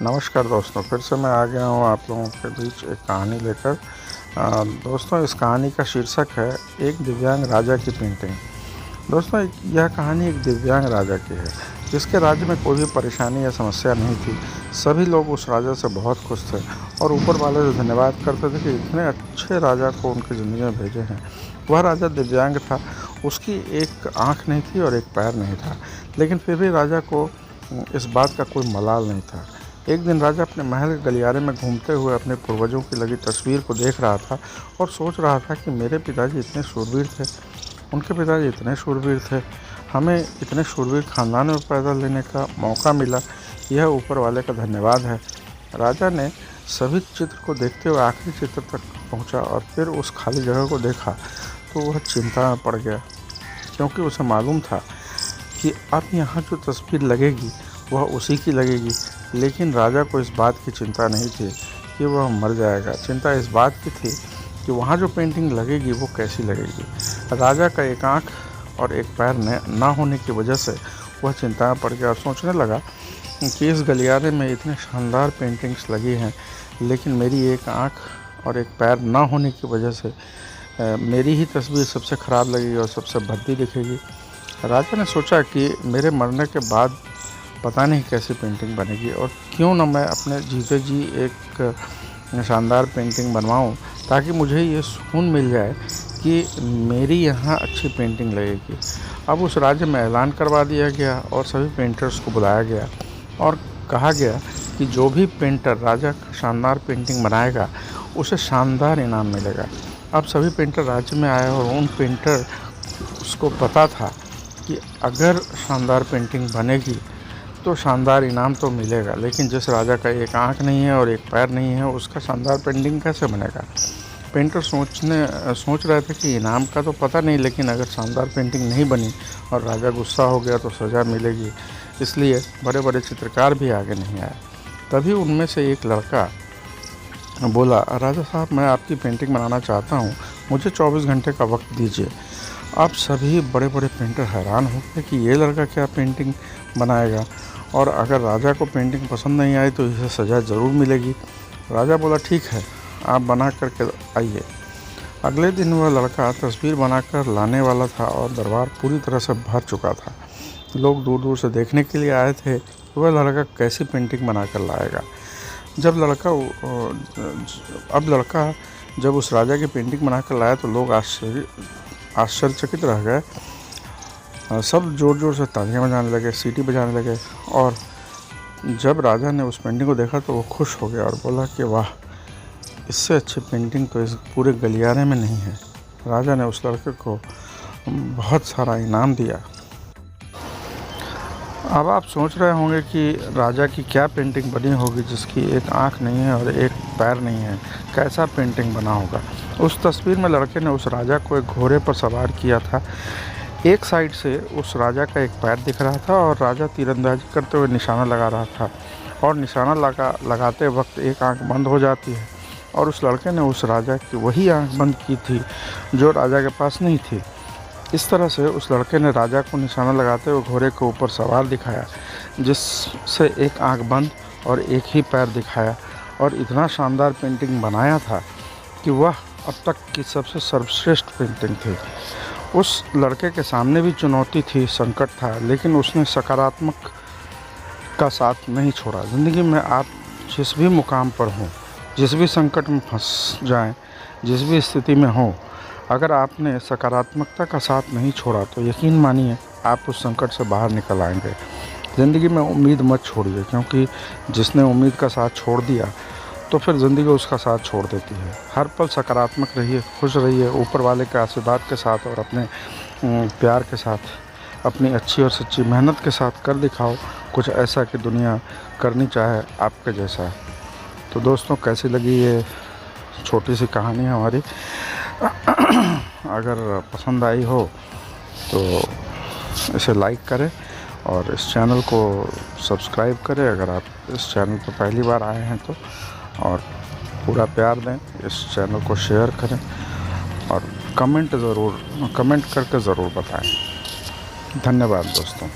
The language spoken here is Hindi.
नमस्कार दोस्तों, फिर से मैं आ गया हूँ आप लोगों के बीच एक कहानी लेकर। दोस्तों, इस कहानी का शीर्षक है एक दिव्यांग राजा की पेंटिंग। दोस्तों, यह कहानी एक दिव्यांग राजा की है जिसके राज्य में कोई भी परेशानी या समस्या नहीं थी। सभी लोग उस राजा से बहुत खुश थे और ऊपर वाले से धन्यवाद करते थे कि इतने अच्छे राजा को उनकी ज़िंदगी में भेजे हैं। वह राजा दिव्यांग था, उसकी एक आँख नहीं थी और एक पैर नहीं था, लेकिन फिर भी राजा को इस बात का कोई मलाल नहीं था। एक दिन राजा अपने महल के गलियारे में घूमते हुए अपने पूर्वजों की लगी तस्वीर को देख रहा था और सोच रहा था कि मेरे पिताजी इतने शूरवीर थे, उनके पिताजी इतने शूरवीर थे, हमें इतने शूरवीर खानदान में पैदा लेने का मौका मिला, यह ऊपर वाले का धन्यवाद है। राजा ने सभी चित्र को देखते हुए आखिरी चित्र तक पहुंचा और फिर उस खाली जगह को देखा तो वह चिंता में पड़ गया, क्योंकि उसे मालूम था कि अब यहाँ जो तस्वीर लगेगी वह उसी की लगेगी। लेकिन राजा को इस बात की चिंता नहीं थी कि वह मर जाएगा, चिंता इस बात की थी कि वहाँ जो पेंटिंग लगेगी वो कैसी लगेगी। राजा का एक आँख और एक पैर ना होने की वजह से वह चिंता में पड़ गया और सोचने लगा कि इस गलियारे में इतने शानदार पेंटिंग्स लगी हैं, लेकिन मेरी एक आँख और एक पैर ना होने की वजह से मेरी ही तस्वीर सबसे ख़राब लगेगी और सबसे भद्दी दिखेगी। राजा ने सोचा कि मेरे मरने के बाद पता नहीं कैसी पेंटिंग बनेगी और क्यों न मैं अपने जीते जी एक शानदार पेंटिंग बनवाऊं, ताकि मुझे ये सुकून मिल जाए कि मेरी यहाँ अच्छी पेंटिंग लगेगी। अब उस राज्य में ऐलान करवा दिया गया और सभी पेंटर्स को बुलाया गया और कहा गया कि जो भी पेंटर राजा का शानदार पेंटिंग बनाएगा उसे शानदार इनाम मिलेगा। अब सभी पेंटर राज्य में आए और उन पेंटर उसको पता था कि अगर शानदार पेंटिंग बनेगी तो शानदार इनाम तो मिलेगा, लेकिन जिस राजा का एक आँख नहीं है और एक पैर नहीं है उसका शानदार पेंटिंग कैसे बनेगा। पेंटर सोच रहे थे कि इनाम का तो पता नहीं, लेकिन अगर शानदार पेंटिंग नहीं बनी और राजा गुस्सा हो गया तो सज़ा मिलेगी, इसलिए बड़े बड़े चित्रकार भी आगे नहीं आए। तभी उनमें से एक लड़का बोला, राजा साहब, मैं आपकी पेंटिंग बनाना चाहता हूँ, मुझे 24 घंटे का वक्त दीजिए। अब सभी बड़े बड़े पेंटर हैरान हो गए कि ये लड़का क्या पेंटिंग बनाएगा, और अगर राजा को पेंटिंग पसंद नहीं आई तो इसे सज़ा ज़रूर मिलेगी। राजा बोला, ठीक है, आप बना करके आइए। अगले दिन वह लड़का तस्वीर बनाकर लाने वाला था और दरबार पूरी तरह से भर चुका था। लोग दूर दूर से देखने के लिए आए थे कि वह लड़का कैसी पेंटिंग बनाकर लाएगा। अब लड़का जब उस राजा की पेंटिंग बनाकर लाया तो लोग आश्चर्यचकित रह गए। सब ज़ोर ज़ोर से तालियां बजाने लगे, सीटी बजाने लगे, और जब राजा ने उस पेंटिंग को देखा तो वो खुश हो गया और बोला कि वाह, इससे अच्छी पेंटिंग तो इस पूरे गलियारे में नहीं है। राजा ने उस लड़के को बहुत सारा इनाम दिया। अब आप सोच रहे होंगे कि राजा की क्या पेंटिंग बनी होगी जिसकी एक आँख नहीं है और एक पैर नहीं है, कैसा पेंटिंग बना होगा। उस तस्वीर में लड़के ने उस राजा को एक घोड़े पर सवार किया था। एक साइड से उस राजा का एक पैर दिख रहा था और राजा तीरंदाजी करते हुए निशाना लगा रहा था, और निशाना लगाते वक्त एक आंख बंद हो जाती है, और उस लड़के ने उस राजा की वही आंख बंद की थी जो राजा के पास नहीं थी। इस तरह से उस लड़के ने राजा को निशाना लगाते हुए घोड़े के ऊपर सवार दिखाया, जिससे एक आंख बंद और एक ही पैर दिखाया, और इतना शानदार पेंटिंग बनाया था कि वह अब तक की सबसे सर्वश्रेष्ठ पेंटिंग थी। उस लड़के के सामने भी चुनौती थी, संकट था, लेकिन उसने सकारात्मक का साथ नहीं छोड़ा। ज़िंदगी में आप जिस भी मुकाम पर हों, जिस भी संकट में फंस जाएं, जिस भी स्थिति में हों, अगर आपने सकारात्मकता का साथ नहीं छोड़ा तो यकीन मानिए आप उस संकट से बाहर निकल आएंगे। ज़िंदगी में उम्मीद मत छोड़िए, क्योंकि जिसने उम्मीद का साथ छोड़ दिया तो फिर ज़िंदगी उसका साथ छोड़ देती है। हर पल सकारात्मक रहिए, खुश रहिए, ऊपर वाले के आशीर्वाद के साथ और अपने प्यार के साथ, अपनी अच्छी और सच्ची मेहनत के साथ कर दिखाओ कुछ ऐसा कि दुनिया करनी चाहे आपके जैसा। तो दोस्तों, कैसी लगी ये छोटी सी कहानी हमारी? अगर पसंद आई हो तो इसे लाइक करें और इस चैनल को सब्सक्राइब करें अगर आप इस चैनल पर पहली बार आए हैं तो, और पूरा प्यार दें, इस चैनल को शेयर करें और कमेंट करके ज़रूर बताएं। धन्यवाद दोस्तों।